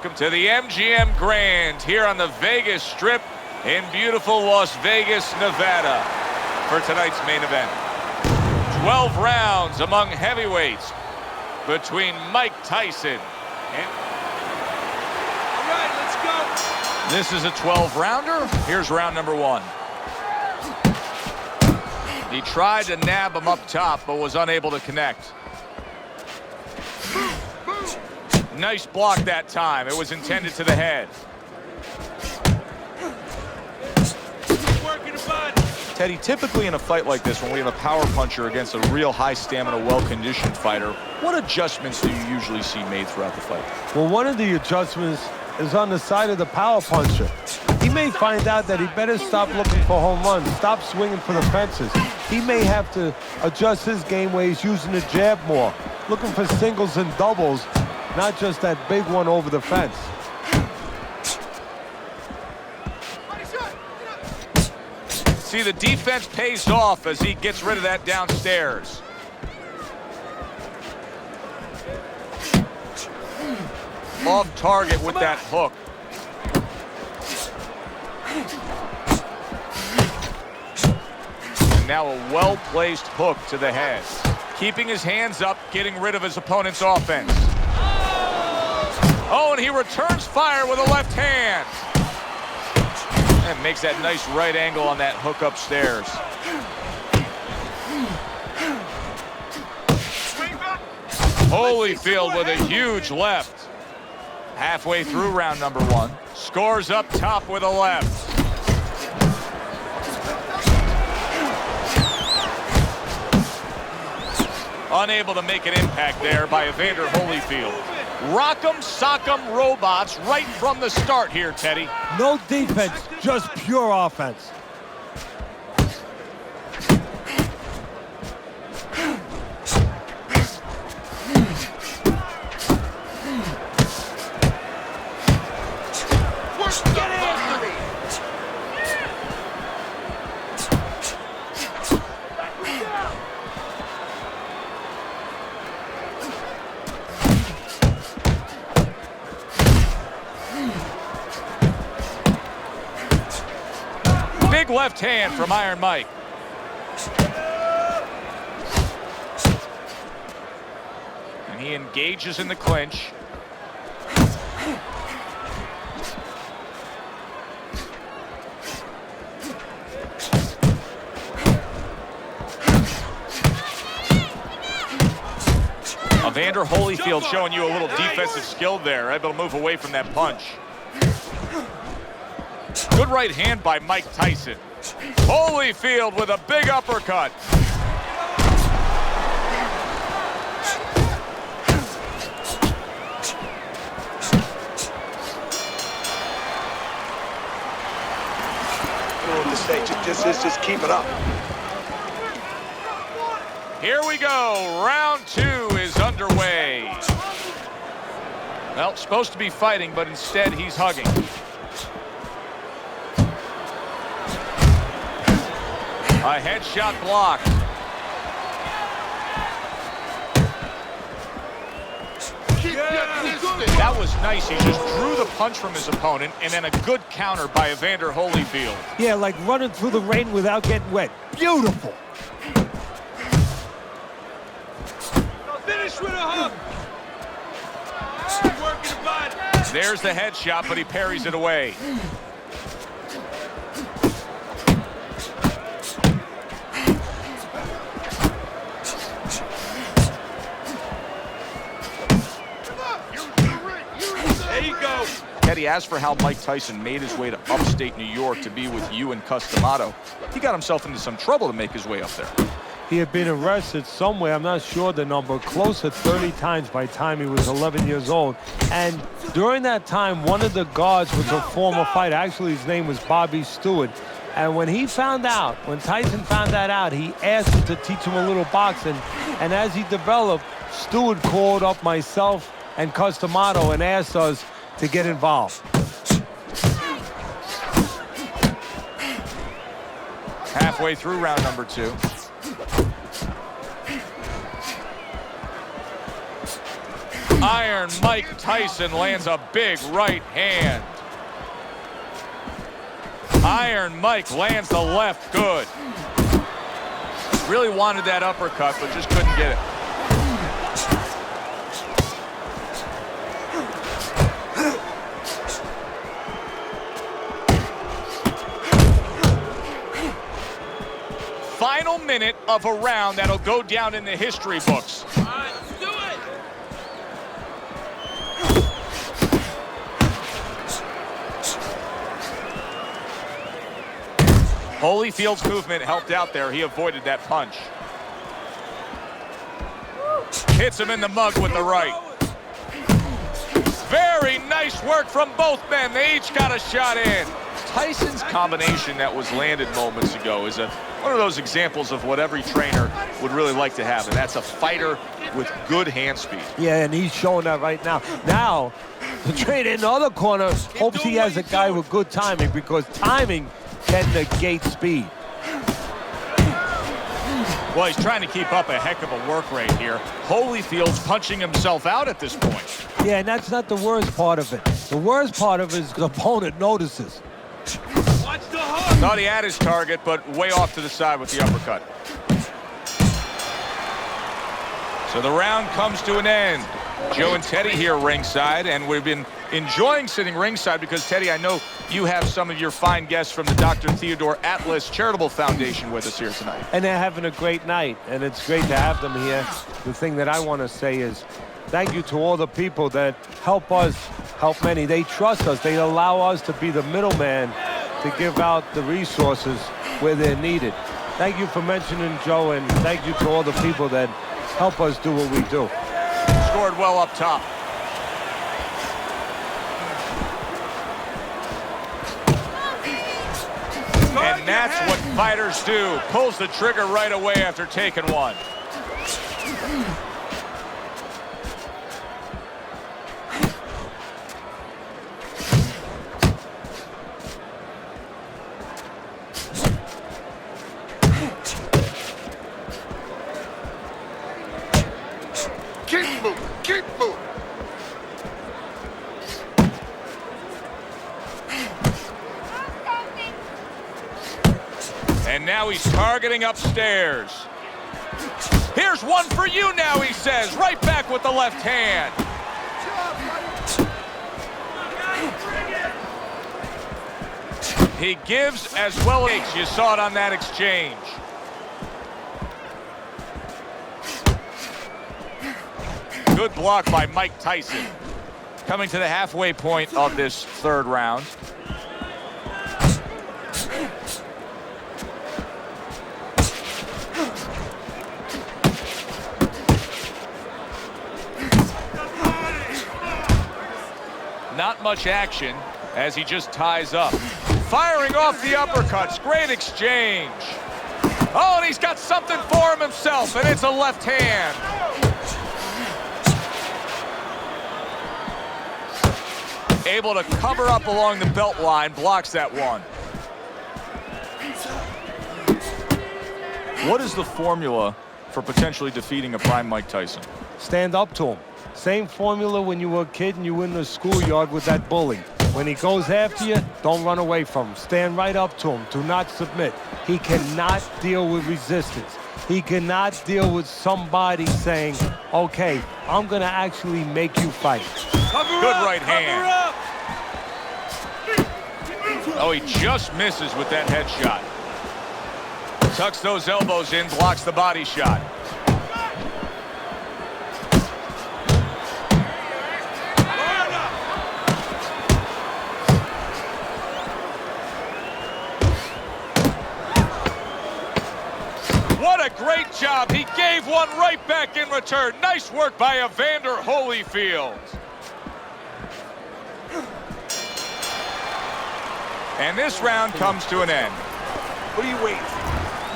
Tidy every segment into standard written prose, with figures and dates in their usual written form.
Welcome to the MGM Grand here on the Vegas Strip in beautiful Las Vegas, Nevada for tonight's main event. 12 rounds among heavyweights between Mike Tyson and... All right, let's go. This is a 12-rounder. Here's round number one. He tried to nab him up top, but was unable to connect. Nice block that time. It was intended to the head. Teddy, typically in a fight like this, when we have a power puncher against a real high-stamina, well-conditioned fighter, what adjustments do you usually see made throughout the fight? Well, one of the adjustments is on the side of the power puncher. He may find out that he better stop looking for home runs, stop swinging for the fences. He may have to adjust his game where he's using the jab more, looking for singles and doubles, not just that big one over the fence. See, the defense pays off as he gets rid of that downstairs. Off target with that hook. And now a well-placed hook to the head. Keeping his hands up, getting rid of his opponent's offense. Oh, and he returns fire with a left hand. And makes that nice right angle on that hook upstairs. Holyfield with a huge left. Halfway through round number one. Scores up top with a left. Unable to make an impact there by Evander Holyfield. Rock'em sock'em robots right from the start here, Teddy. No defense, just pure offense. Big left hand from Iron Mike. And he engages in the clinch. Evander Holyfield showing you a little defensive skill there, able to move away from that punch. Good right hand by Mike Tyson. Holyfield with a big uppercut. At this stage, just keep it up. Here we go. Round two is underway. Well, supposed to be fighting, but instead he's hugging. A headshot blocked. That was nice. He just drew the punch from his opponent, and then a good counter by Evander Holyfield. Yeah, like running through the rain without getting wet. Beautiful. Finish with a hook. Working the body. There's the headshot, but he parries it away. Teddy, as for how Mike Tyson made his way to upstate New York to be with you and Customato, he got himself into some trouble to make his way up there. He had been arrested somewhere, I'm not sure the number, close to 30 times by the time he was 11 years old. And during that time, one of the guards was a former fighter. Actually, his name was Bobby Stewart. And when he found out, when Tyson found that out, he asked him to teach him a little boxing. And as he developed, Stewart called up myself and Customato and asked us to get involved. Halfway through round number two. Iron Mike Tyson lands a big right hand. Iron Mike lands the left good. Really wanted that uppercut, but just couldn't get it. Final minute of a round that'll go down in the history books. All right, let's do it. Holyfield's movement helped out there. He avoided that punch. Hits him in the mug with the right. Very nice work from both men. They each got a shot in. Tyson's combination that was landed moments ago is one of those examples of what every trainer would really like to have, and that's a fighter with good hand speed. Yeah, and he's showing that right now. Now, the trainer in the other corner hopes he has a guy with good timing, because timing can negate speed. Well, he's trying to keep up a heck of a work rate here. Holyfield's punching himself out at this point. Yeah, and that's not the worst part of it. The worst part of it is the opponent notices. Watch the hook. Thought he had his target, but way off to the side with the uppercut. So the round comes to an end. Joe and Teddy here ringside, and we've been enjoying sitting ringside because, Teddy, I know you have some of your fine guests from the Dr. Theodore Atlas Charitable Foundation with us here tonight. And they're having a great night, and it's great to have them here. The thing that I want to say is thank you to all the people that help us help many. They trust us. They allow us to be the middleman to give out the resources where they're needed. Thank you for mentioning Joe, and thank you to all the people that help us do what we do. Scored well up top. And that's what fighters do. Pulls the trigger right away after taking one. Keep moving. Keep moving. And now he's targeting upstairs. Here's one for you now, he says. Right back with the left hand. He gives as well as takes. You saw it on that exchange. Good block by Mike Tyson. Coming to the halfway point of this third round. Not much action as he just ties up. Firing off the uppercuts. Great exchange. Oh, and he's got something for him himself, and it's a left hand. Able to cover up along the belt line, blocks that one. What is the formula for potentially defeating a prime Mike Tyson? Stand up to him. Same formula when you were a kid and you were in the schoolyard with that bully. When he goes after you, don't run away from him. Stand right up to him. Do not submit. He cannot deal with resistance. He cannot deal with somebody saying, okay, I'm going to actually make you fight. Good right hand. Oh, he just misses with that headshot. Tucks those elbows in, blocks the body shot. What a great job. He gave one right back in return. Nice work by Evander Holyfield. And this round comes to an end. What are you waiting for?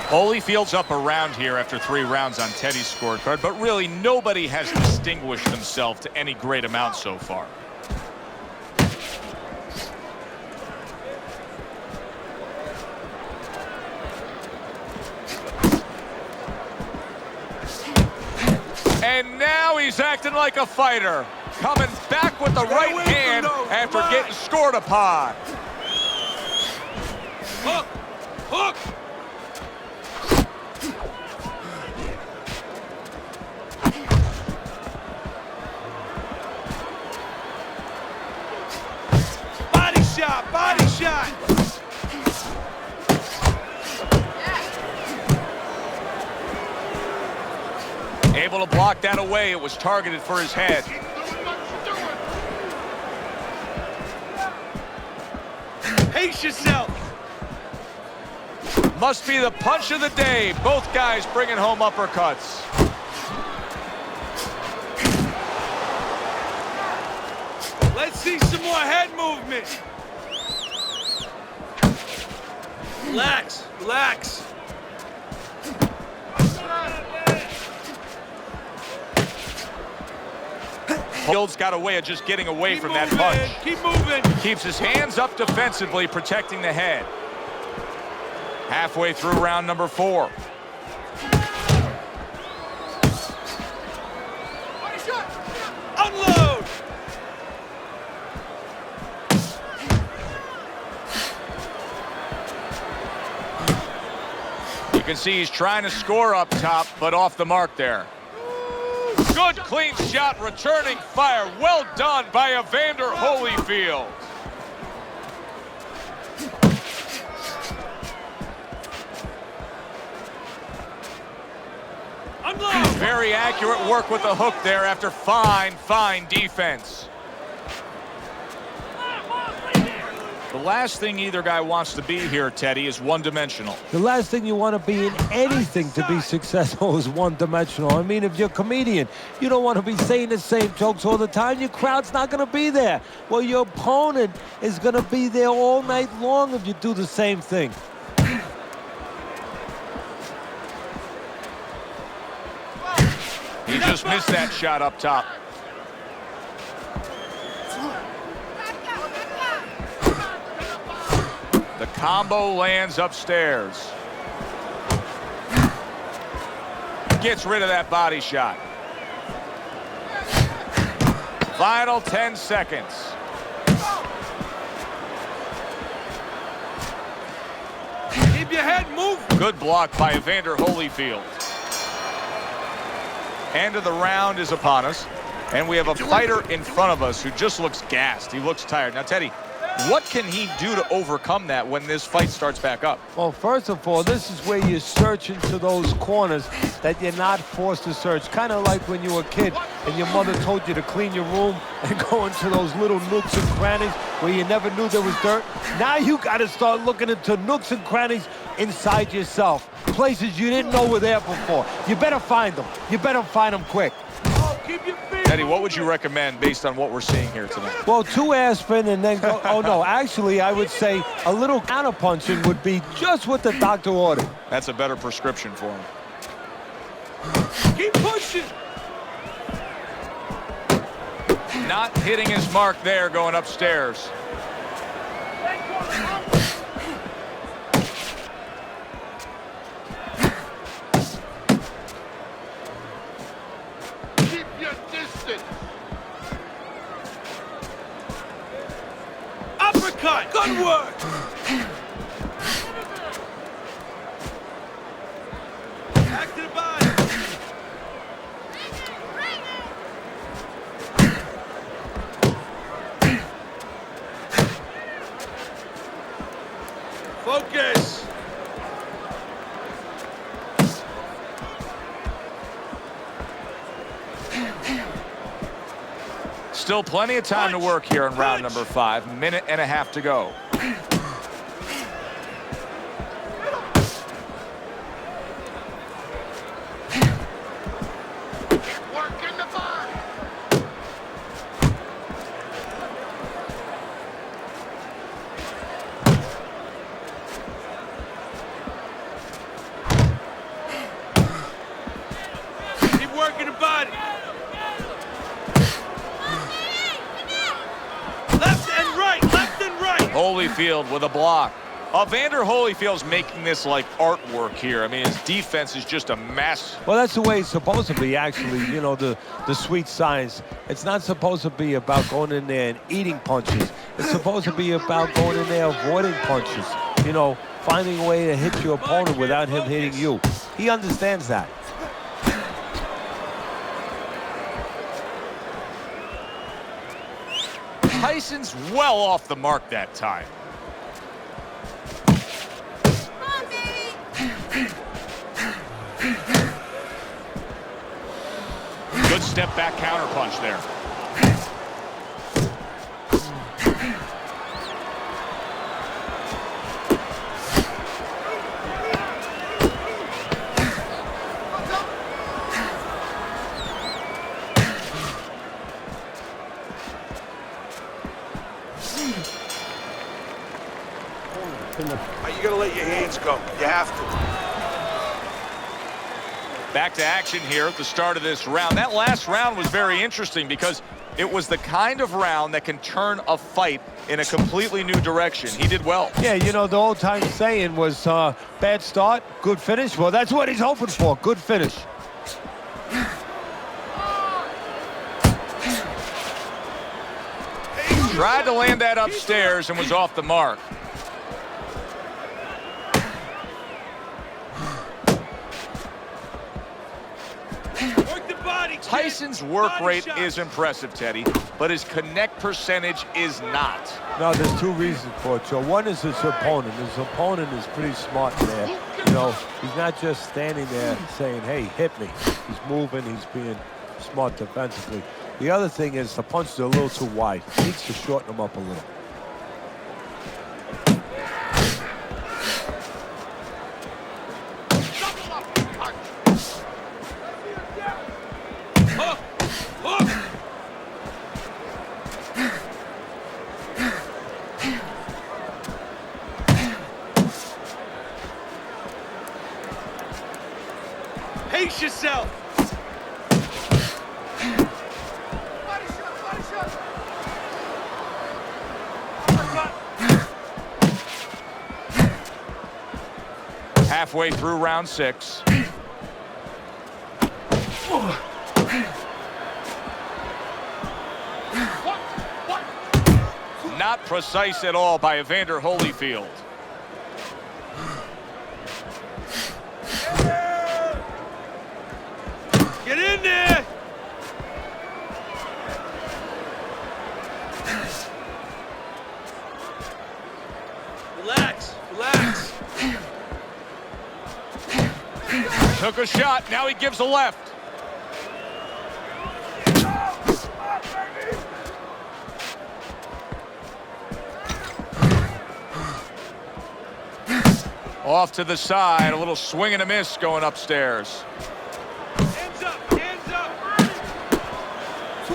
Holyfield's up around here after 3 rounds on Teddy's scorecard, but really nobody has distinguished themselves to any great amount so far. And now he's acting like a fighter. coming back with the right hand after getting scored upon. Hook! Hook! Body shot! Body shot! Able to block that away. It was targeted for his head. Pace yourself! Must be the punch of the day. Both guys bringing home uppercuts. Let's see some more head movement. Relax, relax. Holyfield's got a way of just getting away from that punch. Keep moving. Keeps his hands up defensively, protecting the head. Halfway through round number 4. Unload. You can see he's trying to score up top, but off the mark there. Good clean shot, returning fire. Well done by Evander Holyfield. Unload. Very accurate work with the hook there after fine defense. The last thing either guy wants to be here, Teddy, is one-dimensional. The last thing you want to be in anything to be successful is one-dimensional. I mean, if you're a comedian, you don't want to be saying the same jokes all the time. Your crowd's not going to be there. Well, your opponent is going to be there all night long if you do the same thing. He just missed that shot up top. The combo lands upstairs. Gets rid of that body shot. Final 10 seconds. Keep your head moving. Good block by Evander Holyfield. End of the round is upon us, and we have a fighter in front of us who just looks gassed. He looks tired. Now, Teddy, what can he do to overcome that when this fight starts back up? Well, first of all, this is where you search into those corners that you're not forced to search. Kind of like when you were a kid and your mother told you to clean your room and go into those little nooks and crannies where you never knew there was dirt. Now you got to start looking into nooks and crannies inside yourself. Places you didn't know were there before. You better find them. You better find them quick. Oh, keep your feet. Teddy, what would you recommend based on what we're seeing here tonight? Well, 2 aspirin and then go. Oh, no. Actually, I would say a little counterpunching would be just what the doctor ordered. That's a better prescription for him. Keep pushing. Not hitting his mark there going upstairs. Keep your distance. Uppercut. Good work. Back to the body. Focus. Still plenty of time to work here in round number 5. Minute and a half to go. Work in the body. Keep working the body. Left and right, left and right. Holyfield with a block. Evander Holyfield's making this like artwork here. I mean, his defense is just a mess. Well, that's the way it's supposed to be, actually. You know, the sweet science. It's not supposed to be about going in there and eating punches. It's supposed to be about going in there avoiding punches. You know, finding a way to hit your opponent without him hitting you. He understands that. Tyson's well off the mark that time. Good step back counter punch there. You gotta let your hands go. You have to. Back to action here at the start of this round. That last round was very interesting because it was the kind of round that can turn a fight in a completely new direction. He did well. Yeah, you know, the old-time saying was bad start, good finish. Well, that's what he's hoping for, good finish. Tried to land that upstairs and was off the mark. Tyson's work rate is impressive, Teddy, but his connect percentage is not. No, there's two reasons for it, Joe. One is his opponent. His opponent is pretty smart there. You know, he's not just standing there saying, hey, hit me. He's moving, he's being smart defensively. The other thing is the punches are a little too wide. He needs to shorten them up a little. Pace yourself. Halfway through round 6. Not precise at all by Evander Holyfield. Get in there. Relax, relax. Took a shot, now he gives a left. Off to the side, a little swing and a miss going upstairs. Hands up, hands up.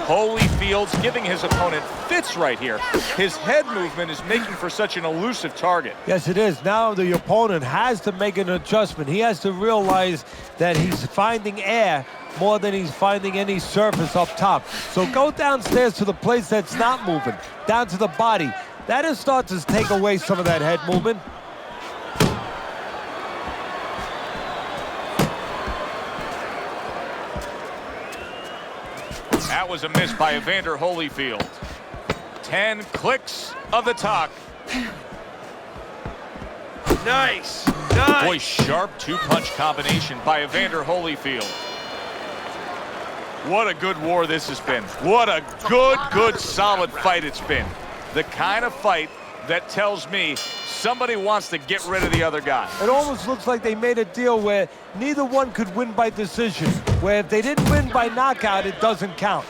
Holyfield's giving his opponent fits right here. His head movement is making for such an elusive target. Yes, it is. Now the opponent has to make an adjustment. He has to realize that he's finding air more than he's finding any surface up top. So go downstairs to the place that's not moving, down to the body. That'll start to take away some of that head movement. That was a miss by Evander Holyfield. 10 clicks of the tuck. Nice, nice. Boy, sharp two-punch combination by Evander Holyfield. What a good war this has been. What a good, solid fight it's been. The kind of fight that tells me somebody wants to get rid of the other guy. It almost looks like they made a deal where neither one could win by decision, where if they didn't win by knockout, it doesn't count.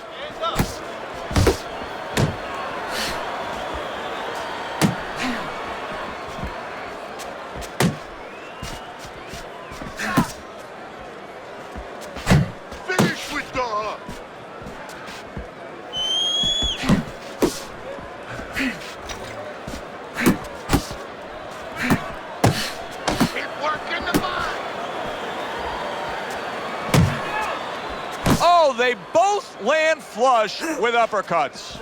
Finish with the hook. Keep working the mind. Oh, they both land flush with uppercuts.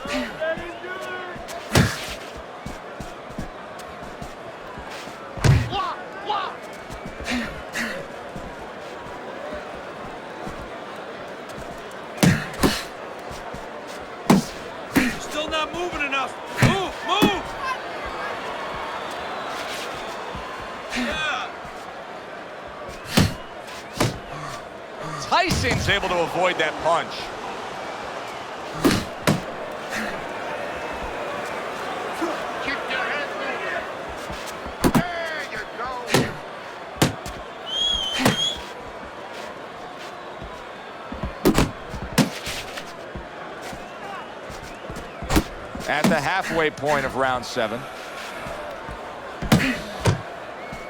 Tyson's able to avoid that punch. Keep your head moving. There you go. At the halfway point of round 7.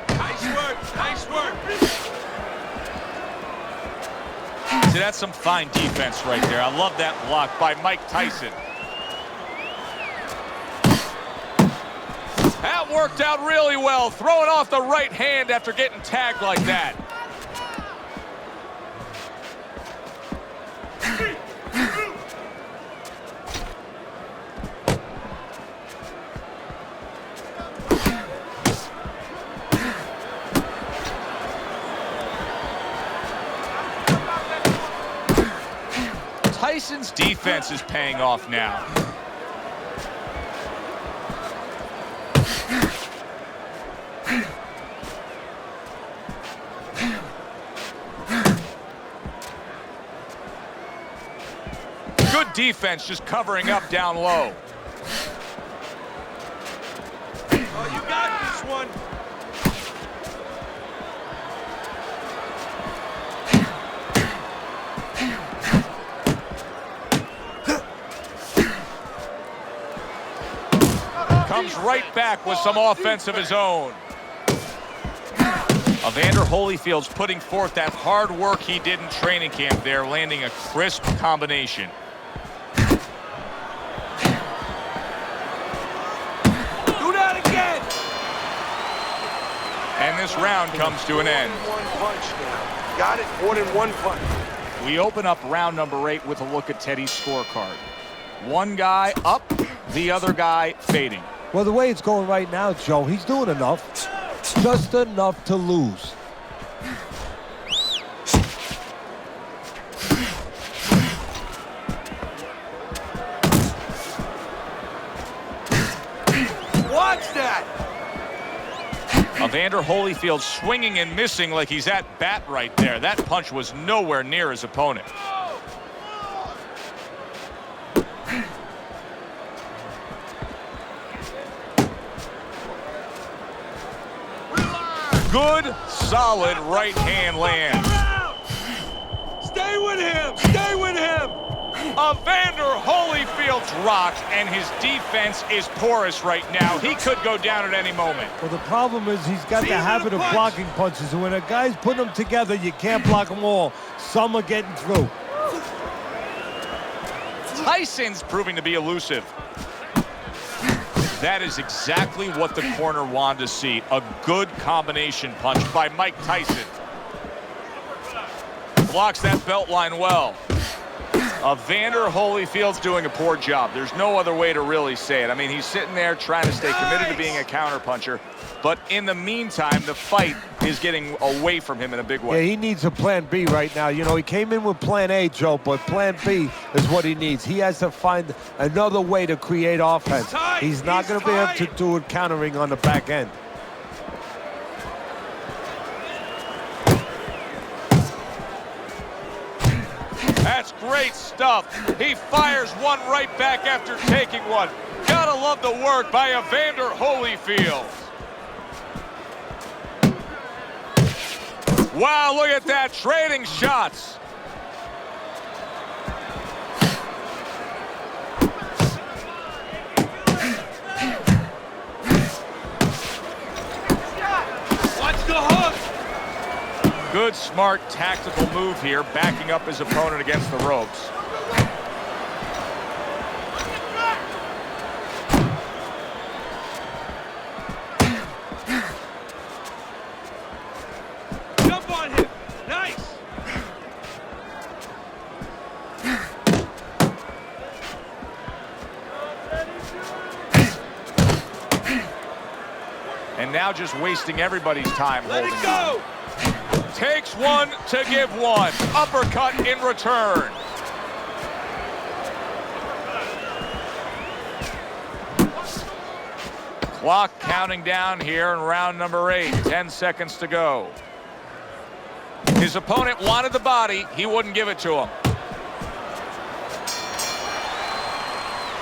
Nice work. Nice work. See, that's some fine defense right there. I love that block by Mike Tyson. That worked out really well, throwing off the right hand after getting tagged like that. Tyson's defense is paying off now. Good defense, just covering up down low. Oh, you got this one. Comes right back with some offense of his own. Evander Holyfield's putting forth that hard work he did in training camp there, landing a crisp combination. Do that again. And this round comes to an end. One punch now. Got it. More than one punch. We open up round number 8 with a look at Teddy's scorecard. One guy up, the other guy fading. Well, the way it's going right now, Joe, he's doing enough. Just enough to lose. Watch that. Evander Holyfield swinging and missing like he's at bat right there. That punch was nowhere near his opponent. Good, solid right hand land. Stay with him. Stay with him. Evander Holyfield's rocked, and his defense is porous right now. He could go down at any moment. Well, the problem is he's got the See, habit of punch. blocking punches, and when a guy's putting them together, you can't block them all. Some are getting through. Tyson's proving to be elusive. That is exactly what the corner wanted to see. A good combination punch by Mike Tyson. Blocks that belt line well. Evander Holyfield's doing a poor job. There's no other way to really say it. I mean, he's sitting there trying to stay committed to being a counterpuncher. But in the meantime, the fight is getting away from him in a big Yeah, way. he needs a plan B right now. You know, he came in with plan A, Joe, but plan B is what he needs. He has to find another way to create offense. tight. He's not going to be able to tight. do it countering on the back end. That's great stuff. He fires one right back after taking one. Gotta love the work by Evander Holyfield. Wow, look at that, trading shots. Watch the hook. Good, smart, tactical move here, backing up his opponent against the ropes. Jump on him. Nice. And now just wasting everybody's time Let holding it go. on. Takes one to give one. Uppercut in return. Clock counting down here in round number 8. 10 seconds to go. His opponent wanted the body. He wouldn't give it to him.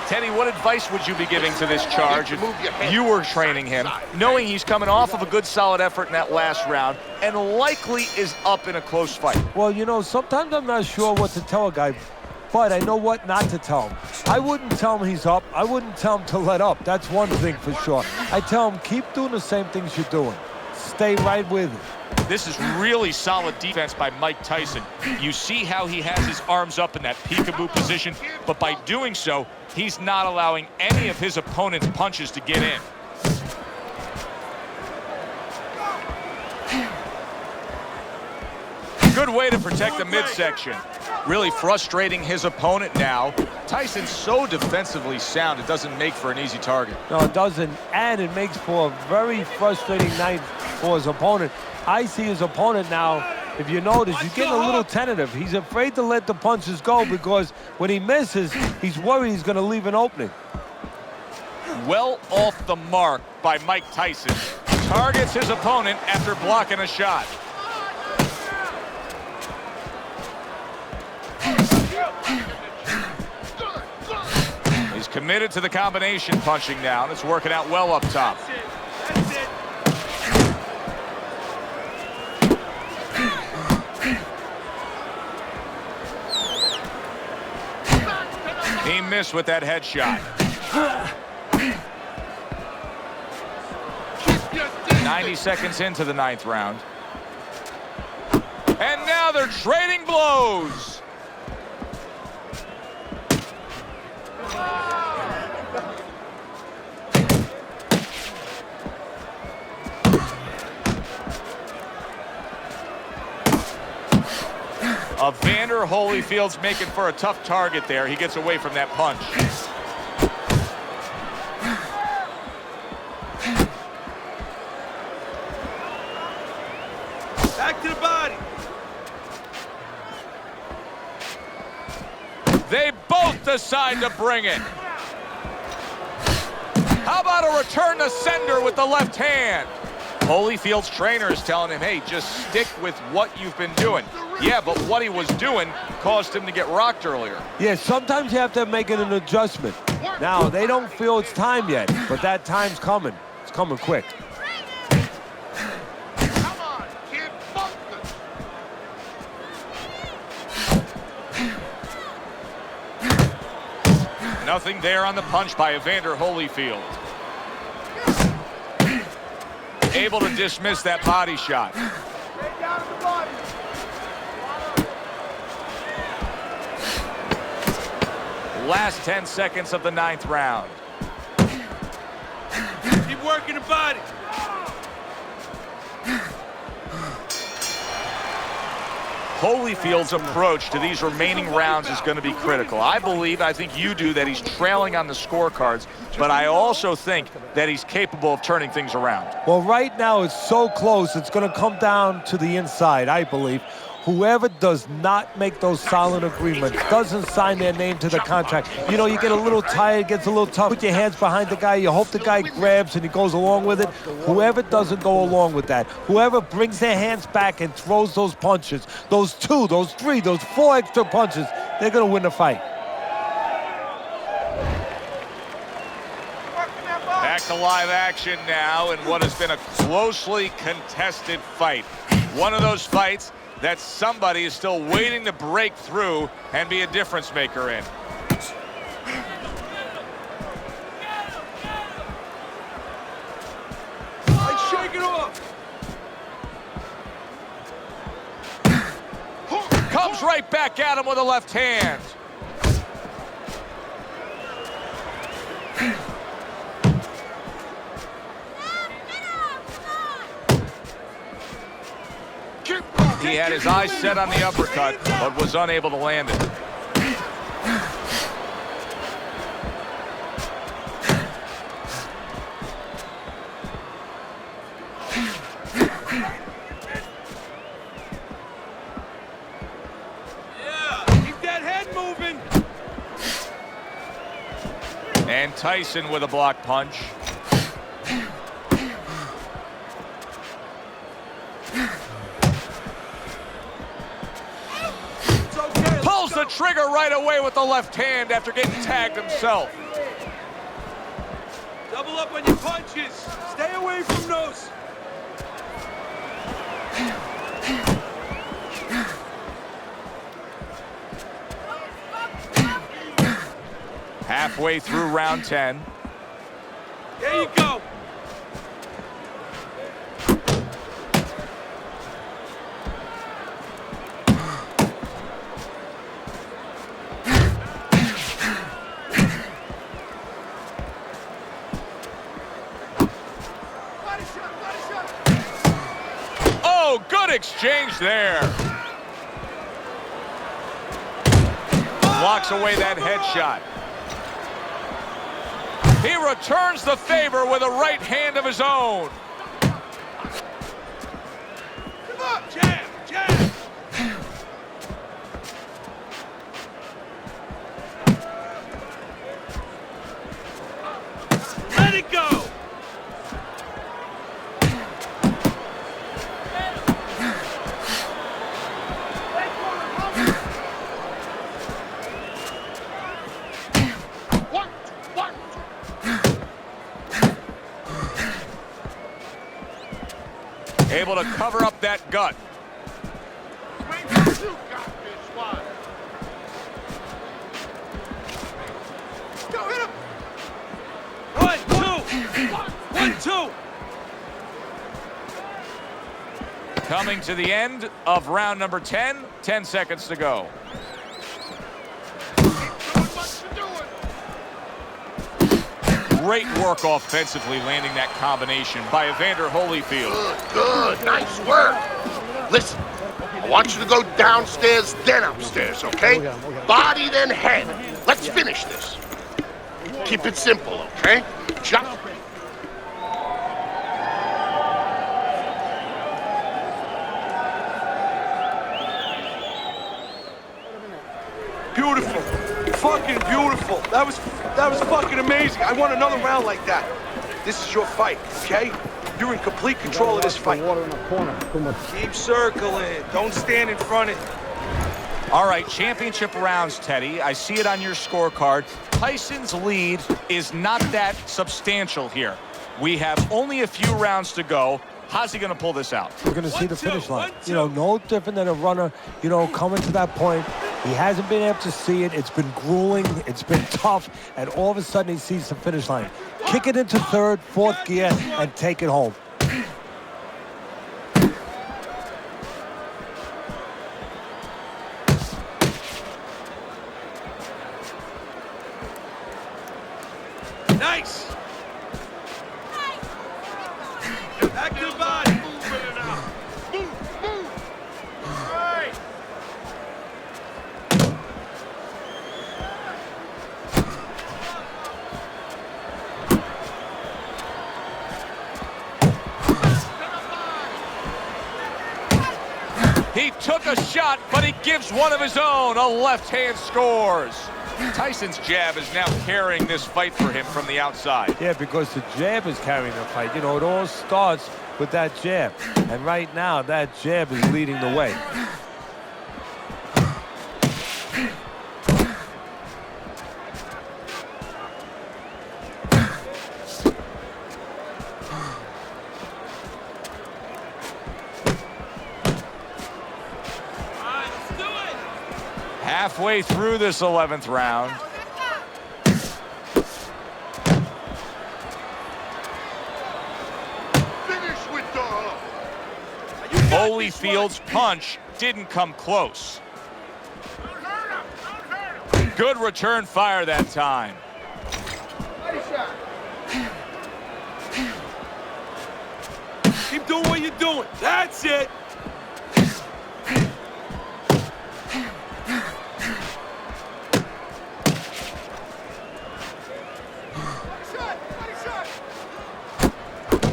Teddy, what advice would you be giving to this charge if you were training him, knowing he's coming off of a good, solid effort in that last round and likely is up in a close fight? Well, you know, sometimes I'm not sure what to tell a guy, but I know what not to tell him. I wouldn't tell him he's up. I wouldn't tell him to let up. That's one thing for sure. I tell him, keep doing the same things you're doing. Stay right with it. This is really solid defense by Mike Tyson. You see how he has his arms up in that peekaboo position, but by doing so, he's not allowing any of his opponent's punches to get in. Good way to protect the midsection. Really frustrating his opponent now. Tyson's so defensively sound, it doesn't make for an easy target. No, it doesn't, and it makes for a very frustrating night for his opponent. I see his opponent now, if you notice, he's getting a little tentative. He's afraid to let the punches go because when he misses, he's worried he's going to leave an opening. Well off the mark by Mike Tyson. Targets his opponent after blocking a shot. He's committed to the combination punching now, and it's working out well up top. That's it. He missed with that headshot. 90 seconds into the 9th round. And now they're trading blows. Evander Holyfield's making for a tough target there. He gets away from that punch. Back to the body. They both decide to bring it. How about a return to sender with the left hand? Holyfield's trainer is telling him, hey, just stick with what you've been doing. Yeah, but what he was doing caused him to get rocked earlier. Yeah, sometimes you have to make an adjustment. Now, they don't feel it's time yet, but that time's coming. It's coming quick. Come on, kid, focus. Nothing there on the punch by Evander Holyfield. Able to dismiss that body shot. Straight down to the body. Last 10 seconds of the 9th round. Keep working the body. Holyfield's approach to these remaining rounds is going to be critical. I think you do, that he's trailing on the scorecards, but I also think that he's capable of turning things around. Well, right now it's so close, it's going to come down to the inside, I believe. Whoever does not make those silent agreements, doesn't sign their name to the contract. You know, you get a little tired, gets a little tough, put your hands behind the guy, you hope the guy grabs and he goes along with it. Whoever doesn't go along with that, whoever brings their hands back and throws those punches, those 2, those 3, those 4 extra punches, they're going to win the fight. Back to live action now in what has been a closely contested fight. One of those fights that somebody is still waiting to break through and be a difference maker in. Let's shake it off. Comes right back at him with a left hand. He had his eyes set on the uppercut, but was unable to land it. Yeah, keep that head moving. And Tyson with a block punch. the trigger right away with the left hand after getting tagged himself. Double up on your punches. Stay away from those. Halfway through round 10. There you go. Oh, good exchange there. Blocks away that headshot. He returns the favor with a right hand of his own. Come on, jab, jab. Let it go. Able to cover up that gut. You got this one. Go hit him. 1, 2. 1, 2. Coming to the end of round number 10. 10 seconds to go. Keep doing what you're doing. Great work offensively, landing that combination by Evander Holyfield. Good. Nice work. Listen, I want you to go downstairs, then upstairs, okay? Body, then head. Let's finish this. Keep it simple, okay? Jump. Beautiful. Fucking beautiful. That was fucking amazing. I want another round like that. This is your fight, okay? You're in complete control of this fight. Keep circling. Don't stand in front of it. All right, championship rounds, Teddy. I see it on your scorecard. Tyson's lead is not that substantial here. We have only a few rounds to go. How's he going to pull this out? We're going to see the 1-2, finish line. 1-2. You know, no different than a runner, you know, coming to that point. He hasn't been able to see it. It's been grueling. It's been tough. And all of a sudden, he sees the finish line. Kick it into third, fourth gear, and take it home. Nice. Back to the body. Move in and out. Move. All right. He took a shot, but he gives one of his own. A left hand scores. Tyson's jab is now carrying this fight for him from the outside. Yeah, because the jab is carrying the fight. You know, it all starts with that jab. And right now, that jab is leading the way. Halfway through this 11th round. Finish with the hook. Holyfield's punch didn't come close. Don't hurt him. Good return fire that time. Keep doing what you're doing. That's it.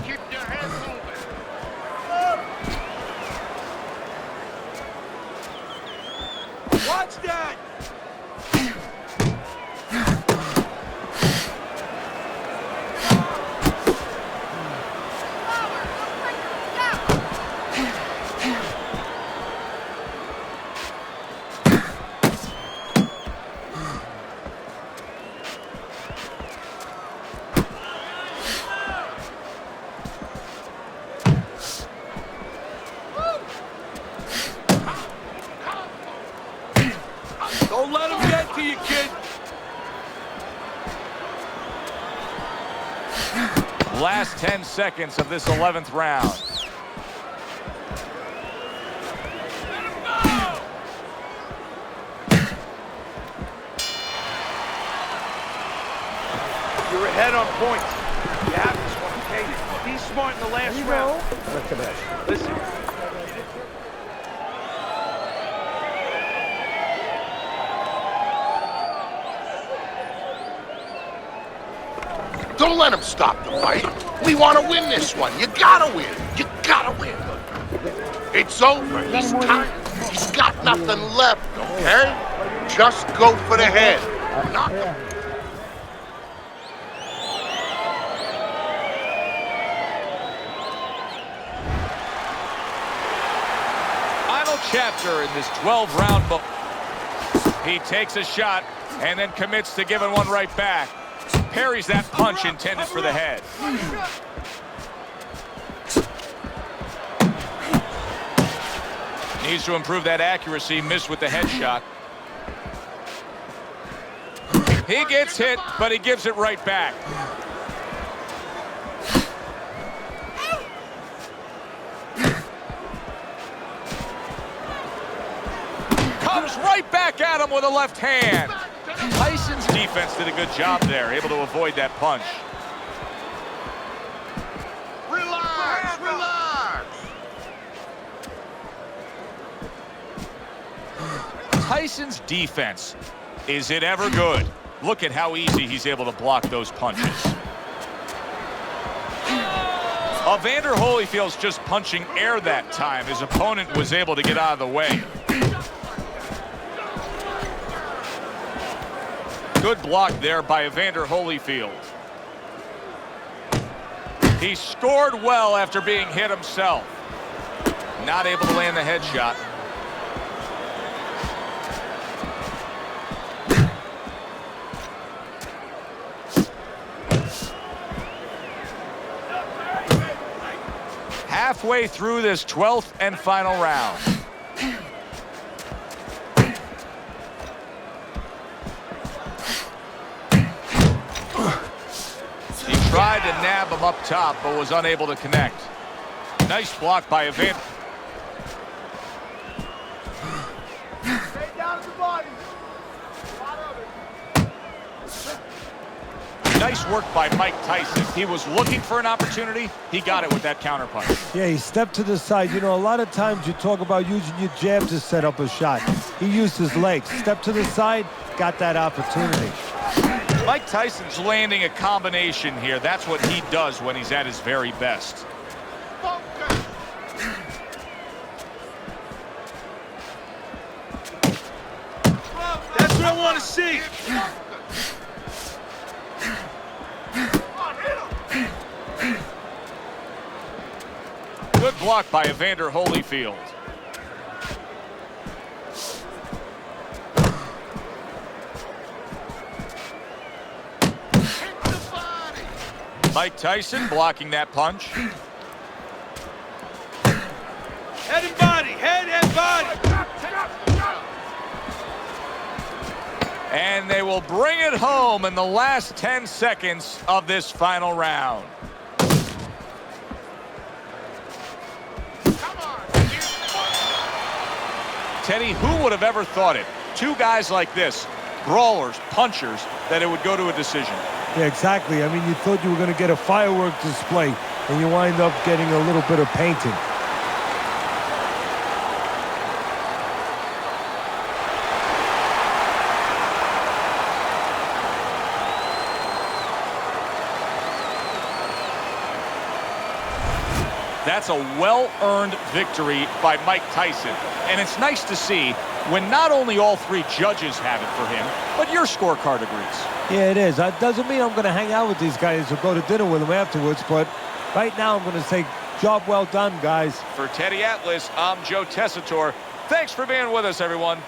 Keep your head moving. Watch that. Last 10 seconds of this 11th round. You're ahead on points. You have this one, okay? Be smart in the last round. Listen. Don't let him stop the fight. We want to win this one. You gotta win. You gotta win. It's over. He's tired. He's got nothing left, okay? Just go for the head. Knock him. Final chapter in this 12-round book. He takes a shot and then commits to giving one right back. Parries that punch intended for the head. Needs to improve that accuracy. Missed with the headshot. He gets hit, but he gives it right back. Comes right back at him with a left hand. Tyson's defense did a good job there, able to avoid that punch. Relax, relax. Tyson's defense, is it ever good? Look at how easy he's able to block those punches. Evander Holyfield's just punching air that time. His opponent was able to get out of the way. Good block there by Evander Holyfield. He scored well after being hit himself. Not able to land the headshot. Halfway through this 12th and final round. Tried to nab him up top, but was unable to connect. Nice block by Evander. Stay down at the body. Nice work by Mike Tyson. He was looking for an opportunity. He got it with that counterpunch. Yeah, he stepped to the side. You know, a lot of times you talk about using your jab to set up a shot. He used his legs. Stepped to the side, got that opportunity. Mike Tyson's landing a combination here. That's what he does when he's at his very best. That's what I want to see. Good block by Evander Holyfield. Mike Tyson blocking that punch. Head and body, head and body. And they will bring it home in the last 10 seconds of this final round. Teddy, who would have ever thought it? Two guys like this, brawlers, punchers, that it would go to a decision. Yeah, exactly. I mean, you thought you were going to get a firework display, and you wind up getting a little bit of painting. That's a well-earned victory by Mike Tyson. And it's nice to see when not only all three judges have it for him, but your scorecard agrees. Yeah, it is. That doesn't mean I'm going to hang out with these guys or go to dinner with them afterwards, but right now I'm going to say, job well done, guys. For Teddy Atlas, I'm Joe Tessitore. Thanks for being with us, everyone.